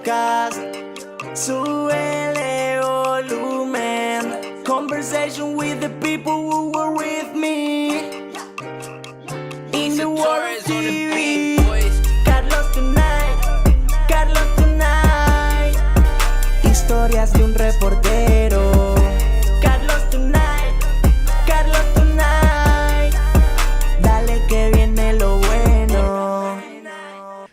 podcast. Súbele volumen. Conversation with the people who were with me. In the world of TV. Carlos tonight. Historias de un reportero. Carlos tonight. Dale que viene lo bueno.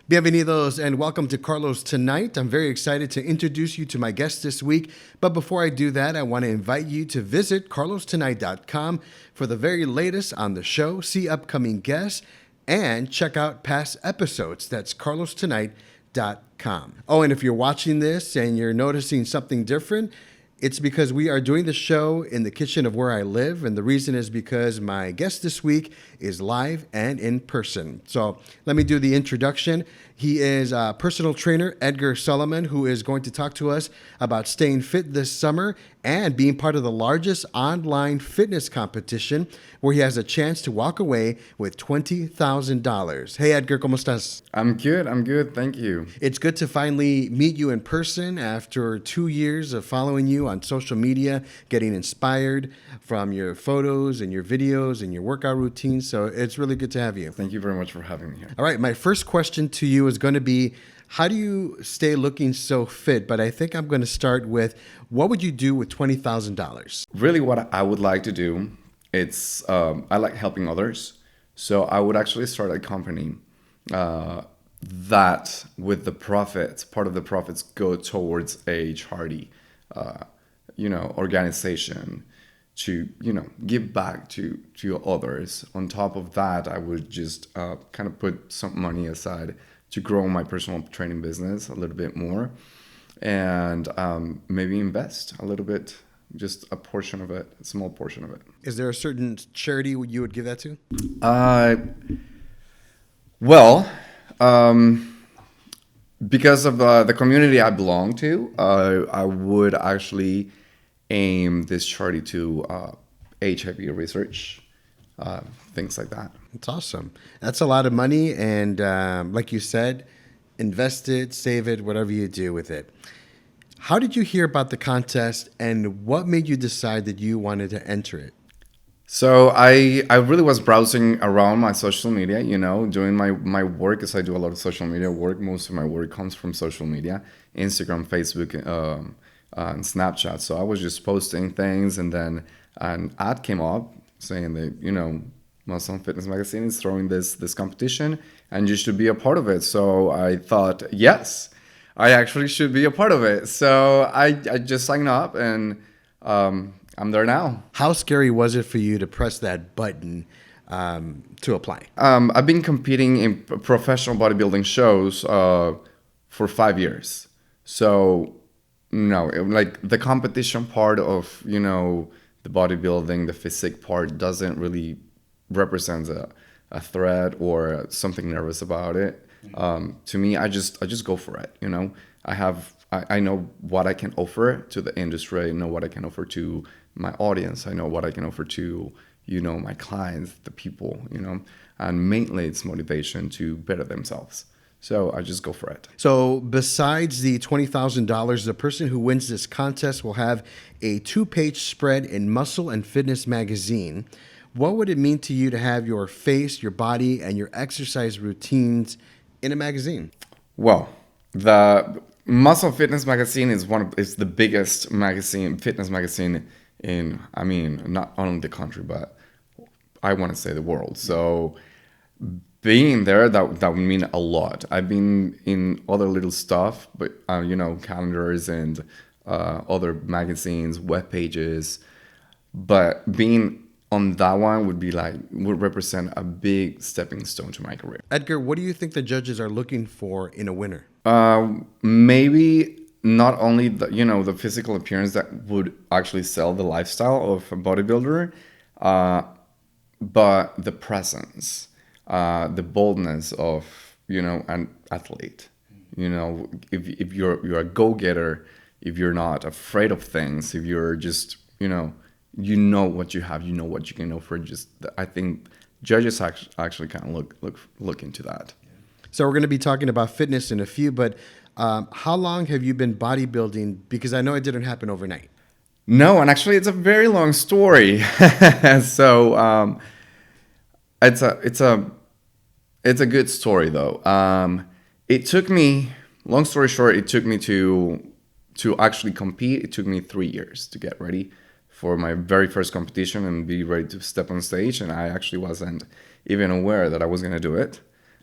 Bienvenidos and welcome to Carlos Tonight. I'm very excited to introduce you to my guest this week. But before I do that, I want to invite you to visit carlostonight.com for the very latest on the show, see upcoming guests, and check out past episodes. That's carlostonight.com. Oh, and if you're watching this and you're noticing something different, it's because we are doing the show in the kitchen of where I live. And the reason is because my guest this week is live and in person. So let me do the introduction. He is a personal trainer, Edgar Solomon, who is going to talk to us about staying fit this summer and being part of the largest online fitness competition where he has a chance to walk away with $20,000. Hey, Edgar, ¿cómo estás? I'm good. Thank you. It's good to finally meet you in person after 2 years of following you on social media, getting inspired from your photos and your videos and your workout routines. So it's really good to have you. Thank you very much for having me here. All right, my first question to you is going to be, how do you stay looking so fit? But I think I'm going to start with, what would you do with $20,000? Really, what I would like to do, it's I like helping others. So I would actually start a company that with the profits, part of the profits go towards a charity, organization to, give back to others. On top of that, I would just kind of put some money aside to grow my personal training business a little bit more and maybe invest a little bit, just a portion of it, a small portion of it. Is there a certain charity you would give that to? Because of the community I belong to, I would actually aim this charity to HIV research, things like that. That's awesome. That's a lot of money. And like you said, invest it, save it, whatever you do with it. How did you hear about the contest and what made you decide that you wanted to enter it? So I really was browsing around my social media, doing my work, because I do a lot of social media work. Most of my work comes from social media, Instagram, Facebook, and Snapchat. So I was just posting things, and then an ad came up saying that, Muscle Fitness Magazine is throwing this competition and you should be a part of it. So I thought, yes, I actually should be a part of it. So I just signed up and I'm there now. How scary was it for you to press that button to apply? I've been competing in professional bodybuilding shows for 5 years. So no, like the competition part of, the bodybuilding, the physique part doesn't really represent a threat or something nervous about it. To me, I just go for it. I know what I can offer to the industry. I know what I can offer to my audience. I know what I can offer to, my clients, the people, and mainly it's motivation to better themselves. So I just go for it. So besides the $20,000, the person who wins this contest will have a 2-page spread in Muscle and Fitness Magazine. What would it mean to you to have your face, your body, and your exercise routines in a magazine? Well, the Muscle Fitness Magazine is the biggest fitness magazine in, not only the country, but I want to say the world. So being there, that would mean a lot. I've been in other little stuff, but calendars and other magazines, web pages, but being on that one would represent a big stepping stone to my career. Edgar, what do you think the judges are looking for in a winner? Maybe not only the physical appearance that would actually sell the lifestyle of a bodybuilder, but the presence, the boldness of an athlete. If you're a go-getter, if you're not afraid of things, if you're just what you have, what you can offer. I think judges actually kind of look into that. So we're going to be talking about fitness in a few, but How long have you been bodybuilding? Because I know it didn't happen overnight. No, and actually, it's a very long story. So it's a good story though. It took me, long story short, it took me to actually compete. It took me 3 years to get ready for my very first competition and be ready to step on stage. And I actually wasn't even aware that I was gonna do it.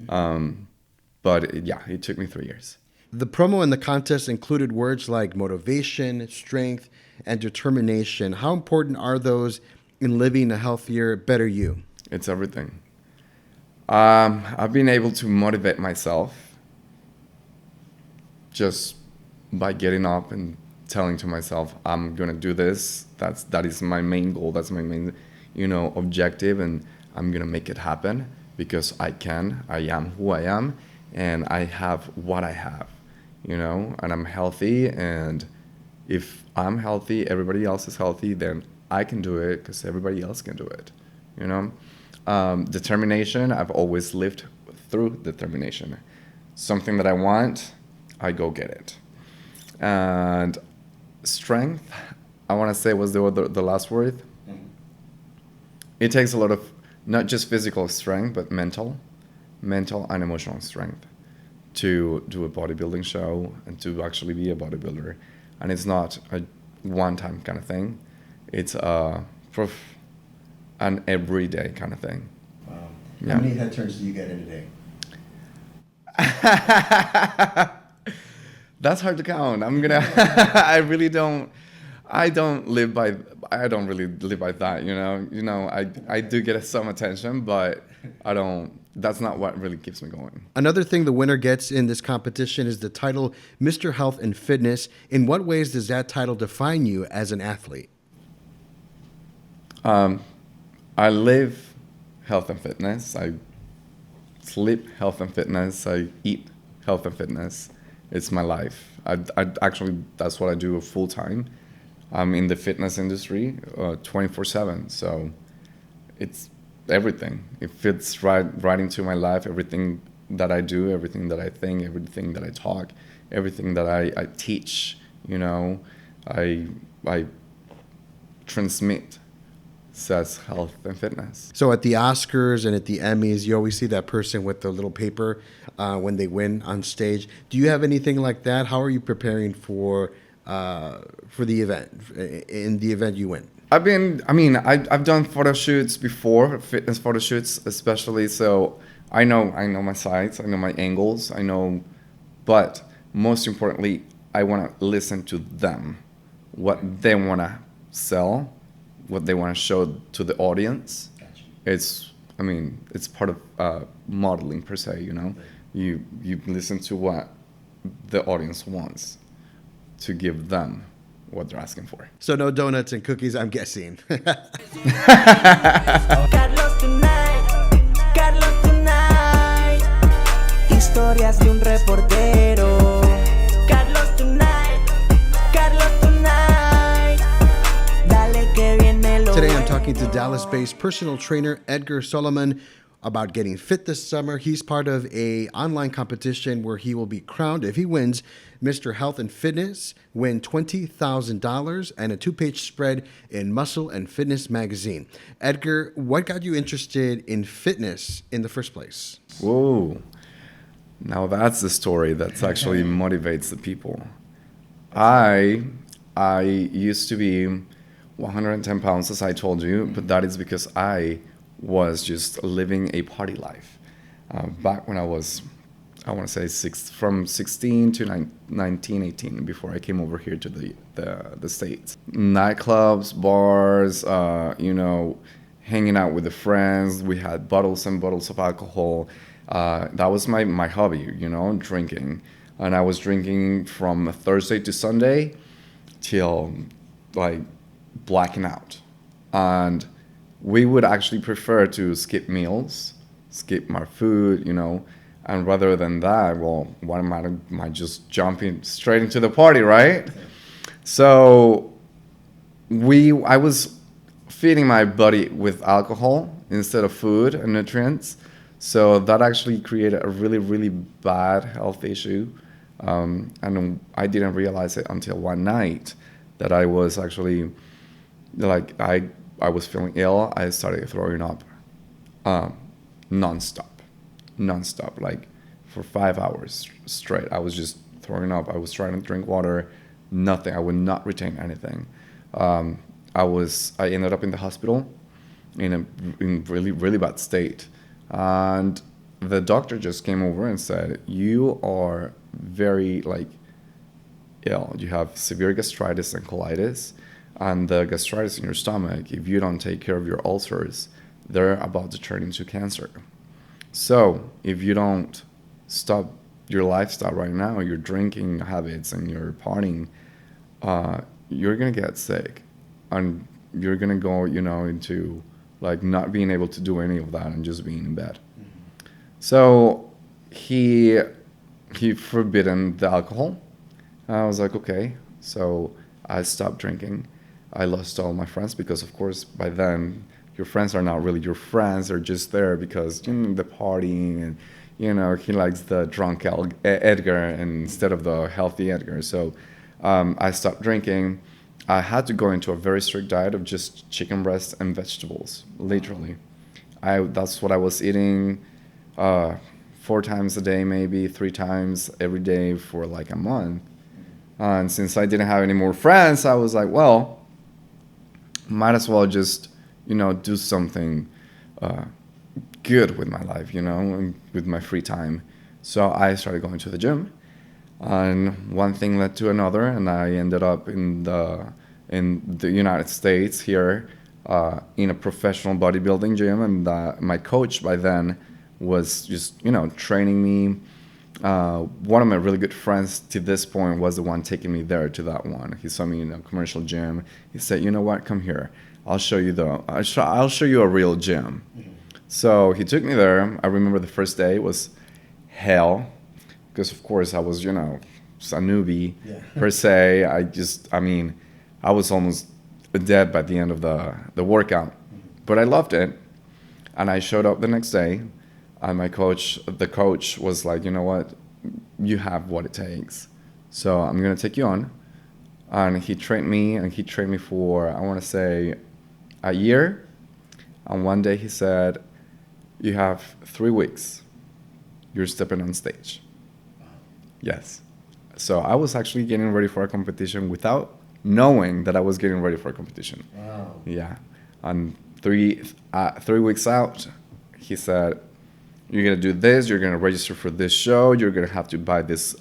But yeah, it took me 3 years. The promo and the contest included words like motivation, strength, and determination. How important are those in living a healthier, better you? It's everything. I've been able to motivate myself just by getting up and telling to myself, I'm gonna do this. That is my main goal. That's my main, objective, and I'm gonna make it happen because I can. I am who I am, and I have what I have, and I'm healthy. And if I'm healthy, everybody else is healthy, then I can do it because everybody else can do it, Determination, I've always lived through determination. Something that I want, I go get it. And strength, I want to say was the last word. It takes a lot of not just physical strength, but mental and emotional strength to do a bodybuilding show and to actually be a bodybuilder. And it's not a one-time kind of thing. It's an everyday kind of thing. Wow. Yeah. How many head turns do you get in a day? That's hard to count. I really don't. I don't really live by that. I do get some attention, but I don't. That's not what really keeps me going. Another thing the winner gets in this competition is the title Mr. Health and Fitness. In what ways does that title define you as an athlete? I live health and fitness. I sleep health and fitness. I eat health and fitness. It's my life. I actually, that's what I do full time. I'm in the fitness industry 24/7. So it's everything. It fits right into my life. Everything that I do, everything that I think, everything that I talk, everything that I teach, I transmit says health and fitness. So at the Oscars and at the Emmys, you always see that person with the little paper when they win on stage. Do you have anything like that? How are you preparing for the event, in the event you win? I've done photo shoots before, fitness photo shoots especially, so I know my sides, I know my angles, but most importantly, I want to listen to them, what they want to sell, what they want to show to the audience. Gotcha. It's part of modeling per se, You listen to what the audience wants to give them what they're asking for. So no donuts and cookies, I'm guessing. Carlos tonight, historias de un reportero. Carlos tonight, dale que viene lo Today I'm bueno. talking to Dallas-based personal trainer Edgar Solomon about getting fit this summer. He's part of a online competition where he will be crowned, if he wins, Mr. Health and Fitness, win $20,000 and a 2-page spread in Muscle and Fitness magazine. Edgar, what got you interested in fitness in the first place? Whoa. Now that's the story that actually motivates the people. I used to be 110 pounds, as I told you, but that is because I was just living a party life. Back when I was, I want to say from 16 to 19, 18, before I came over here to the States. Nightclubs, bars, hanging out with the friends. We had bottles and bottles of alcohol. That was my hobby, drinking. And I was drinking from Thursday to Sunday till blacking out. And we would actually prefer to skip meals, skip my food, and rather than that, well, why am I just jumping straight into the party, right? So I was feeding my body with alcohol instead of food and nutrients. So that actually created a really, really bad health issue. And I didn't realize it until one night that I was actually, like, I was feeling ill. I started throwing up nonstop, like for 5 hours straight. I was just throwing up. I was trying to drink water, nothing. I would not retain anything. I ended up in the hospital in really, really bad state. And the doctor just came over and said, you are very, like, ill. You have severe gastritis and colitis. And the gastritis in your stomach, if you don't take care of your ulcers, they're about to turn into cancer. So if you don't stop your lifestyle right now, your drinking habits and your partying, you're going to get sick. And you're going to go, into, like, not being able to do any of that and just being in bed. Mm-hmm. So he forbidden the alcohol. I was like, okay. So I stopped drinking. I lost all my friends because, of course, by then, your friends are not really your friends. They're just there because, the partying and, he likes the drunk Edgar instead of the healthy Edgar. So I stopped drinking. I had to go into a very strict diet of just chicken breast and vegetables, literally. That's what I was eating 4 times a day, maybe 3 times every day for like a month. And since I didn't have any more friends, I was like, well, might as well just, do something good with my life, and with my free time. So I started going to the gym. And one thing led to another, and I ended up in the United States here in a professional bodybuilding gym. And my coach by then was just, training me. One of my really good friends to this point was the one taking me there to that one. He saw me in a commercial gym. He said, "You know what? Come here. I'll show you a real gym." Mm-hmm. So he took me there. I remember the first day was hell. Because, of course, I was, a newbie, per se. I was almost dead by the end of the workout. Mm-hmm. But I loved it. And I showed up the next day. And the coach was like, you know what? You have what it takes. So I'm going to take you on. And he trained me for, I want to say, a year. And one day he said, you have 3 weeks. You're stepping on stage. Yes. So I was actually getting ready for a competition without knowing that I was getting ready for a competition. Wow. Yeah. And 3 weeks out, he said, you're going to do this. You're going to register for this show. You're going to have to buy this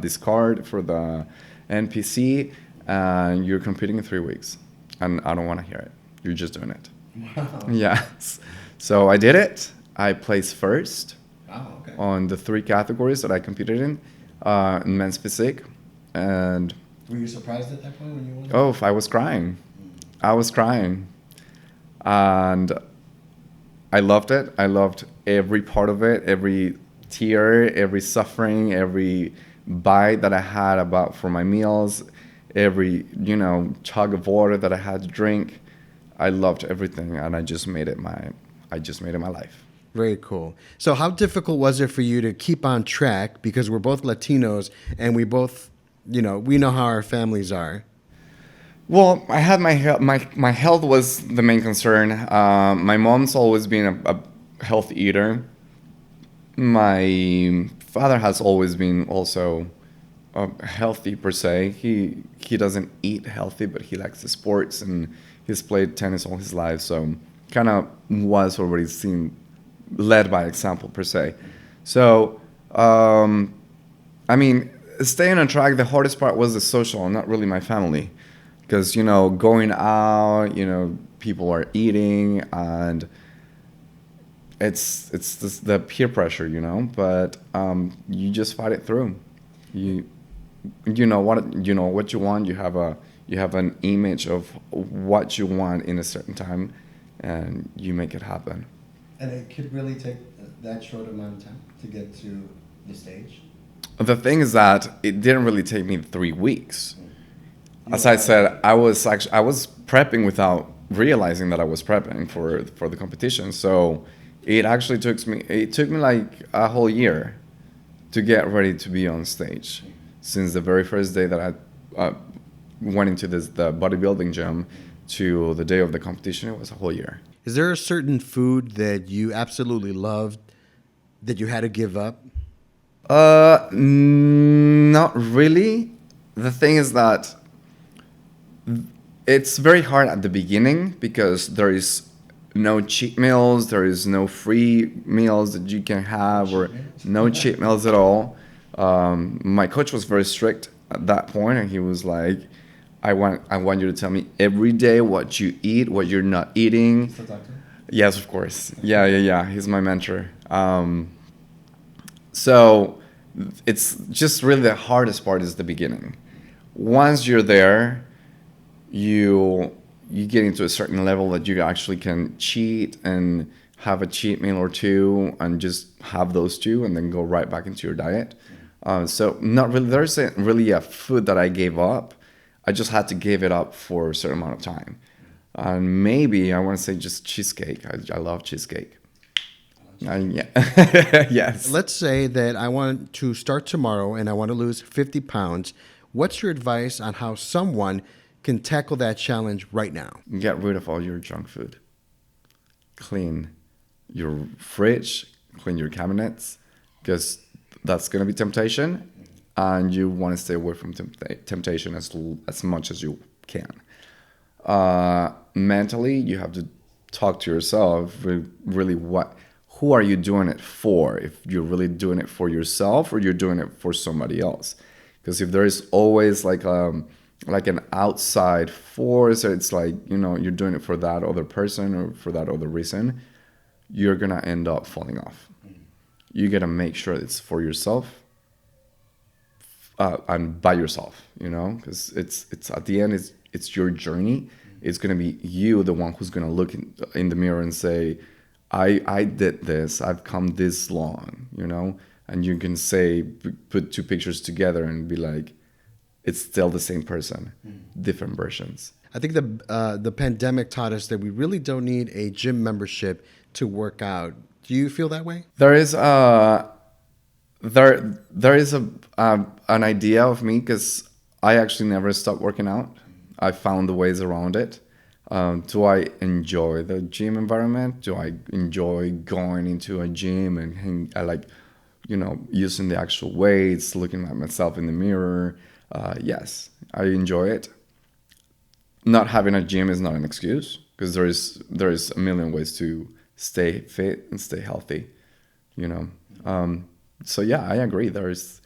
this card for the NPC. And you're competing in 3 weeks. And I don't want to hear it. You're just doing it. Wow. Yes. So I did it. I placed first. Oh, okay. On the 3 categories that I competed in men's physique. And were you surprised at that point when you won? Oh, I was crying. I was crying. And I loved it. I loved every part of it, every tear, every suffering, every bite that I had for my meals, every, chug of water that I had to drink. I loved everything, and I just made it my life. Very cool. So how difficult was it for you to keep on track? Because we're both Latinos and we both, we know how our families are. Well, I had my health was the main concern. My mom's always been a healthy eater. My father has always been also healthy per se. He doesn't eat healthy, but he likes the sports and he's played tennis all his life. So kind of was already led by example per se. So, staying on track, the hardest part was the social, not really my family. Because, going out, people are eating and it's the peer pressure, but you just fight it through. You know what you want. You have an image of what you want in a certain time and you make it happen. And it could really take that short amount of time to get to the stage? The thing is that it didn't really take me 3 weeks. As I said, I was prepping without realizing that I was prepping for the competition. So it actually took me like a whole year to get ready to be on stage. Since the very first day that I went into the bodybuilding gym to the day of the competition, it was a whole year. Is there a certain food that you absolutely loved that you had to give up? Not really. The thing is that it's very hard at the beginning because there is no cheat meals, there is no free meals that you can have, or no cheat meals at all. My coach was very strict at that point, and he was like, I want you to tell me every day what you eat, what you're not eating. Yes, of course. Yeah. He's my mentor. So it's just really the hardest part is the beginning. Once you're there, you get into a certain level that you actually can cheat and have a cheat meal or two and just have those two and then go right back into your diet. So not really, there isn't really a food that I gave up. I just had to give it up for a certain amount of time. And maybe I want to say just cheesecake. I love cheesecake. Yeah. Yes. Let's say that I want to start tomorrow and I want to lose 50 pounds. What's your advice on how someone can tackle that challenge right now? Get rid of all your junk food. Clean your fridge, clean your cabinets, because that's going to be temptation, and you want to stay away from temptation as much as you can. Mentally, you have to talk to yourself, really who are you doing it for? If you're really doing it for yourself or you're doing it for somebody else. Because if there is always like an outside force, or it's like, you're doing it for that other person or for that other reason, you're going to end up falling off. You got to make sure it's for yourself and by yourself, because it's at the end, it's your journey. It's going to be you, the one who's going to look in the mirror and say, I did this, I've come this long, and you can say, put two pictures together and be like, it's still the same person, different versions. I think the pandemic taught us that we really don't need a gym membership to work out. Do you feel that way? There is an idea of me, because I actually never stopped working out. I found the ways around it. Do I enjoy the gym environment? Do I enjoy going into a gym and I like, using the actual weights, looking at myself in the mirror? Yes, I enjoy it. Not having a gym is not an excuse, because there is a million ways to stay fit and stay healthy, So yeah, I agree. There is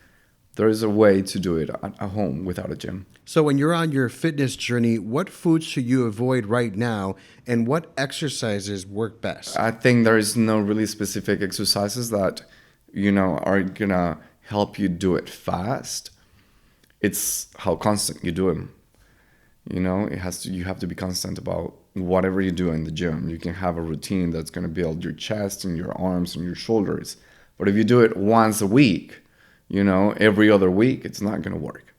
a way to do it at home without a gym. So when you're on your fitness journey, what foods should you avoid right now, and what exercises work best? I think there is no really specific exercises that, are gonna help you do it fast. It's how constant you do them. You have to be constant about whatever you do in the gym. You can have a routine that's gonna build your chest and your arms and your shoulders. But if you do it once a week, every other week, it's not gonna work.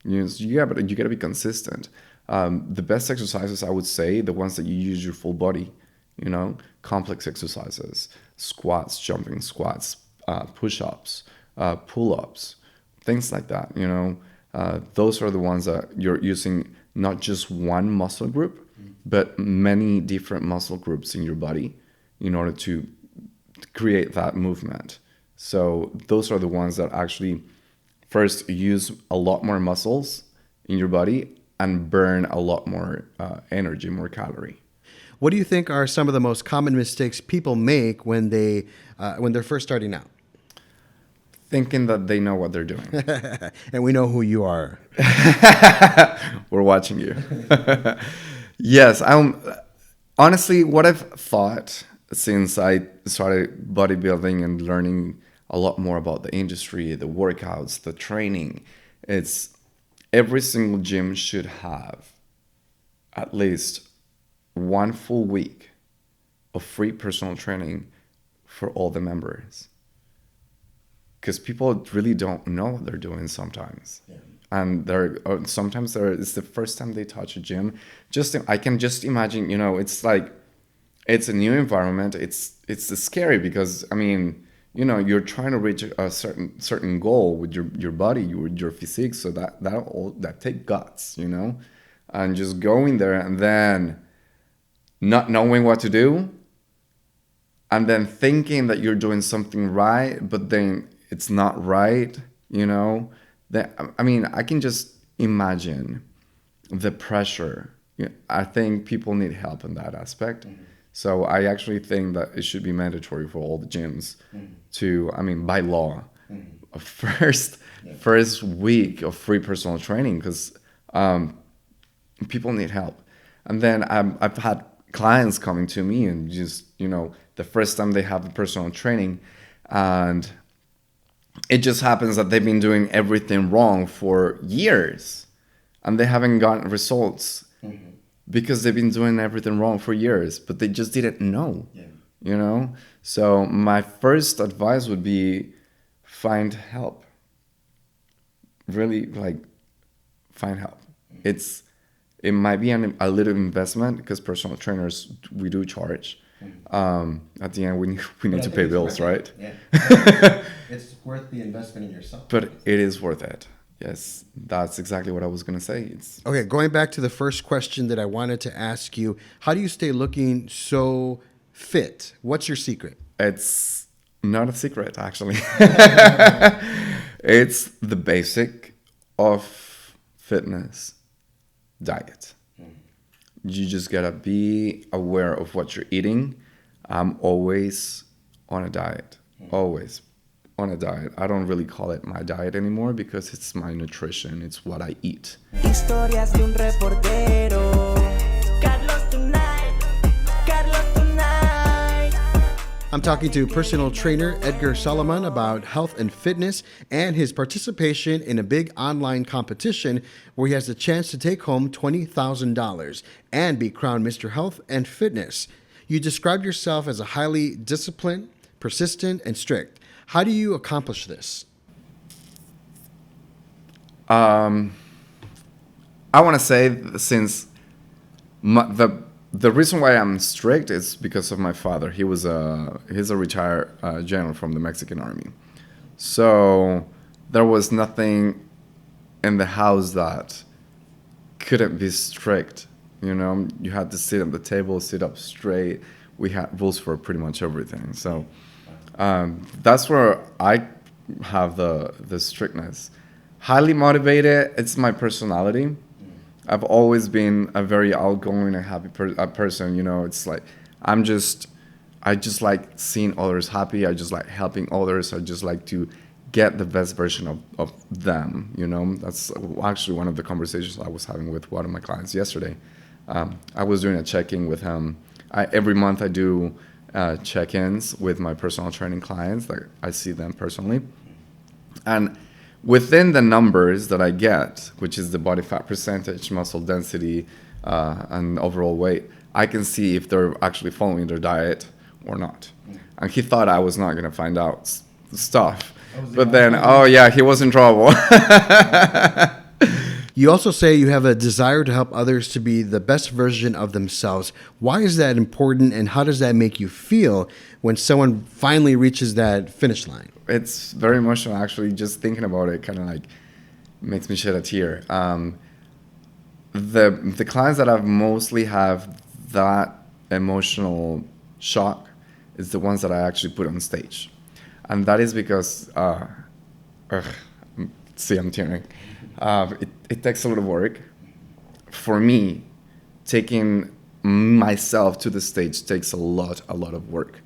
You gotta be consistent. The best exercises, I would say, the ones that you use your full body, complex exercises, squats, jumping squats, push-ups, pull-ups, things like that, those are the ones that you're using not just one muscle group, but many different muscle groups in your body in order to create that movement. So those are the ones that actually first use a lot more muscles in your body and burn a lot more energy, more calorie. What do you think are some of the most common mistakes people make when they're first starting out? Thinking that they know what they're doing. And we know who you are. We're watching you. Yes, honestly, what I've thought since I started bodybuilding and learning a lot more about the industry, the workouts, the training, it's every single gym should have at least 1 full week of free personal training for all the members. Because people really don't know what they're doing sometimes. Yeah. And sometimes it's the first time they touch a gym. I can just imagine, it's like, it's a new environment. It's scary because, you're trying to reach a certain goal with your body, your physique. So that take guts, and just going there and then not knowing what to do, and then thinking that you're doing something right, but then it's not right, I can just imagine the pressure. I think people need help in that aspect. So I actually think that it should be mandatory for all the gyms to, by law, a first week of free personal training, because people need help. And then I've had clients coming to me and just, the first time they have the personal training, and it just happens that they've been doing everything wrong for years and they haven't gotten results because they've been doing everything wrong for years, but they just didn't know, So my first advice would be find help. Really, find help. It might be a little investment, because personal trainers, we do charge. At the end, we need to pay bills, right? Yeah. It's worth the investment in yourself. But it is worth it. Yes, that's exactly what I was going to say. Okay, going back to the first question that I wanted to ask you, how do you stay looking so fit? What's your secret? It's not a secret, actually. It's the basic of fitness: diet. You just gotta be aware of what you're eating. I'm always on a diet. Always on a diet. I don't really call it my diet anymore, because it's my nutrition. It's what I eat. Historias de un reportero. Carlos tonight. Carlos tonight. I'm talking to personal trainer Edgar Solomon about health and fitness and his participation in a big online competition where he has the chance to take home $20,000 and be crowned Mr. Health and Fitness. You described yourself as a highly disciplined, persistent, and strict. How do you accomplish this? I want to say, since the reason why I'm strict is because of my father. He's a retired general from the Mexican army. So there was nothing in the house that couldn't be strict. You had to sit at the table, sit up straight. We had rules for pretty much everything. So that's where I have the strictness. Highly motivated, it's my personality. I've always been a very outgoing and happy person. It's like I just like seeing others happy. I just like helping others. I just like to get the best version of them. That's actually one of the conversations I was having with one of my clients yesterday. I was doing a check-in with him. Every month I do check-ins with my personal training clients. Like, I see them personally. And within the numbers that I get, which is the body fat percentage, muscle density, and overall weight, I can see if they're actually following their diet or not. And he thought I was not going to find out stuff. But then, he was in trouble. You also say you have a desire to help others to be the best version of themselves. Why is that important, and how does that make you feel when someone finally reaches that finish line? It's very emotional, actually. Just thinking about it kind of like makes me shed a tear. The clients that I've mostly have that emotional shock is the ones that I actually put on stage. And that is because, see, I'm tearing. It takes a lot of work. For me, taking myself to the stage takes a lot of work.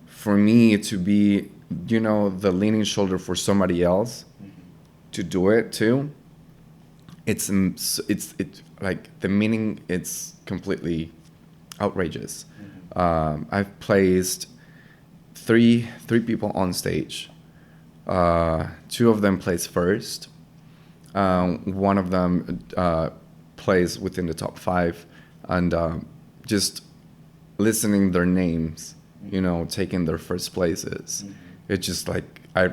For me to be, the leaning shoulder for somebody else, to do it too, it's like the meaning, it's completely outrageous. I've placed three people on stage. Two of them place first. One of them plays within the top 5, and just listening their names, taking their first places. It's just like I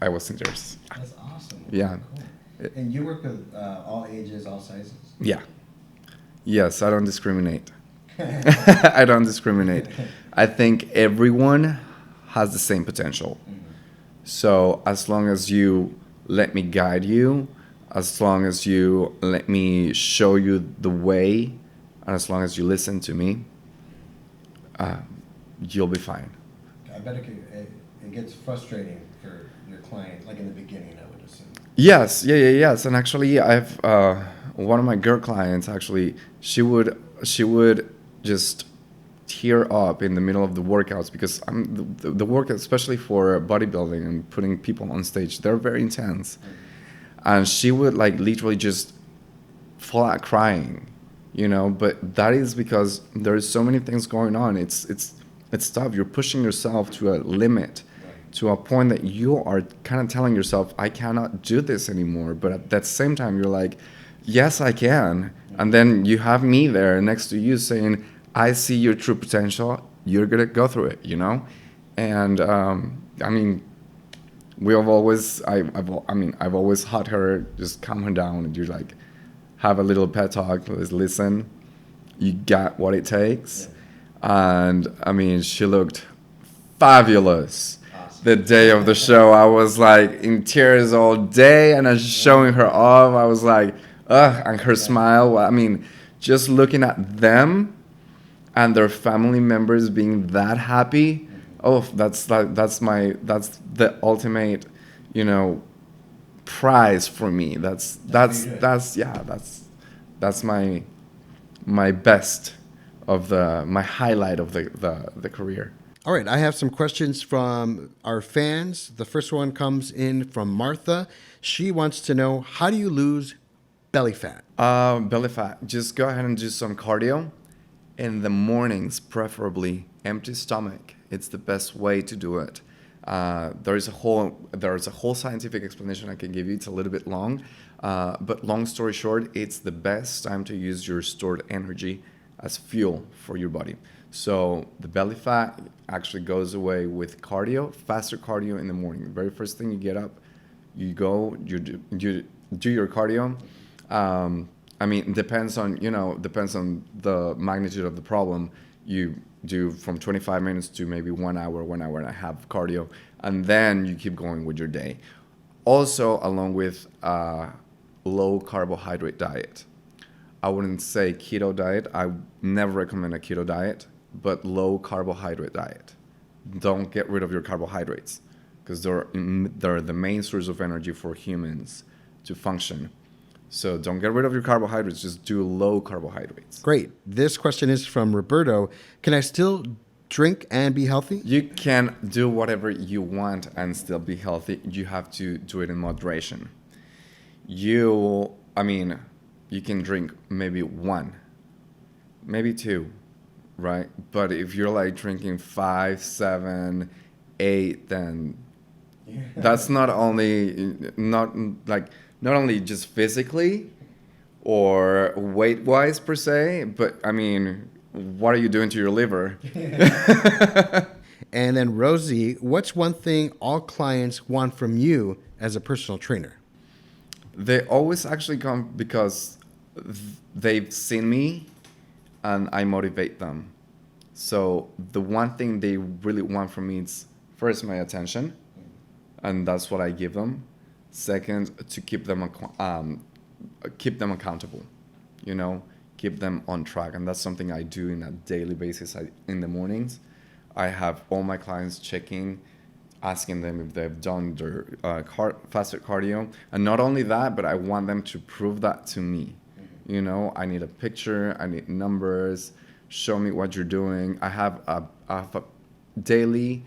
was in tears. That's awesome. Yeah. Cool. And you work with all ages, all sizes? Yeah. Yes, I don't discriminate. I don't discriminate. I think everyone has the same potential. So as long as you let me guide you, as long as you let me show you the way, and as long as you listen to me, you'll be fine. I bet it gets frustrating for your client, like in the beginning, I would assume. Yes. And actually, I've one of my girl clients. Actually, she would just tear up in the middle of the workouts because the workout, especially for bodybuilding and putting people on stage, they're very intense, and she would like literally just fall out crying, But that is because there's so many things going on. It's tough. You're pushing yourself to a limit, to a point that you are kind of telling yourself, I cannot do this anymore. But at that same time, you're like, yes, I can. And then you have me there next to you saying, I see your true potential. You're going to go through it, And, I've always had her just calm her down and you like have a little pet talk. Listen, you got what it takes. And she looked fabulous. Awesome. The day of the show, I was like in tears all day, and I was showing her off. I was like, ugh, and her smile. Just looking at them and their family members being that happy. Oh, that's the ultimate, prize for me. That's my best of my highlight of the career. All right, I have some questions from our fans. The first one comes in from Martha. She wants to know, how do you lose belly fat? Belly fat, just go ahead and do some cardio. In the mornings, preferably empty stomach. It's the best way to do it. There's a whole scientific explanation I can give you. It's a little bit long, but long story short, it's the best time to use your stored energy as fuel for your body. So the belly fat actually goes away with cardio, faster cardio in the morning. The very first thing you get up, you go, you do your cardio. Depends on the magnitude of the problem. You do from 25 minutes to maybe 1 hour and a half cardio, and then you keep going with your day. Also, along with low carbohydrate diet. I wouldn't say keto diet. I never recommend a keto diet, but low carbohydrate diet. Don't get rid of your carbohydrates because they're the main source of energy for humans to function. So don't get rid of your carbohydrates. Just do low carbohydrates. Great. This question is from Roberto. Can I still drink and be healthy? You can do whatever you want and still be healthy. You have to do it in moderation. You can drink maybe 1, maybe 2, right? But if you're like drinking 5, 7, 8, then that's not only just physically or weight-wise per se, but what are you doing to your liver? And then Rosie, what's one thing all clients want from you as a personal trainer? They always actually come because they've seen me and I motivate them. So the one thing they really want from me is first my attention, and that's what I give them. Second, to keep them accountable, keep them on track. And that's something I do on a daily basis. In the mornings, I have all my clients checking, asking them if they've done their fasted cardio. And not only that, but I want them to prove that to me. I need a picture, I need numbers, show me what you're doing. I have a daily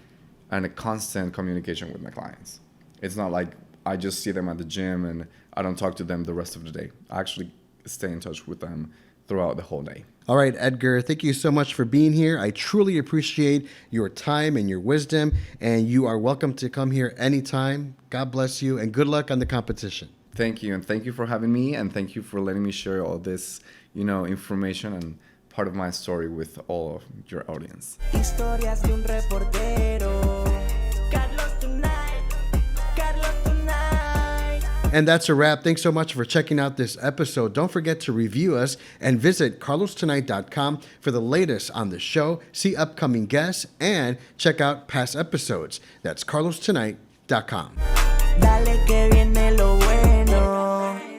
and a constant communication with my clients. It's not like I just see them at the gym and I don't talk to them the rest of the day. I actually stay in touch with them throughout the whole day. All right, Edgar, thank you so much for being here. I truly appreciate your time and your wisdom, and you are welcome to come here anytime. God bless you, and good luck on the competition. Thank you, and thank you for having me, and thank you for letting me share all this, information and part of my story with all of your audience. Historias de un reportero. Carlos tonight. And that's a wrap. Thanks so much for checking out this episode. Don't forget to review us and visit carlostonight.com for the latest on the show, see upcoming guests, and check out past episodes. That's carlostonight.com. Dale que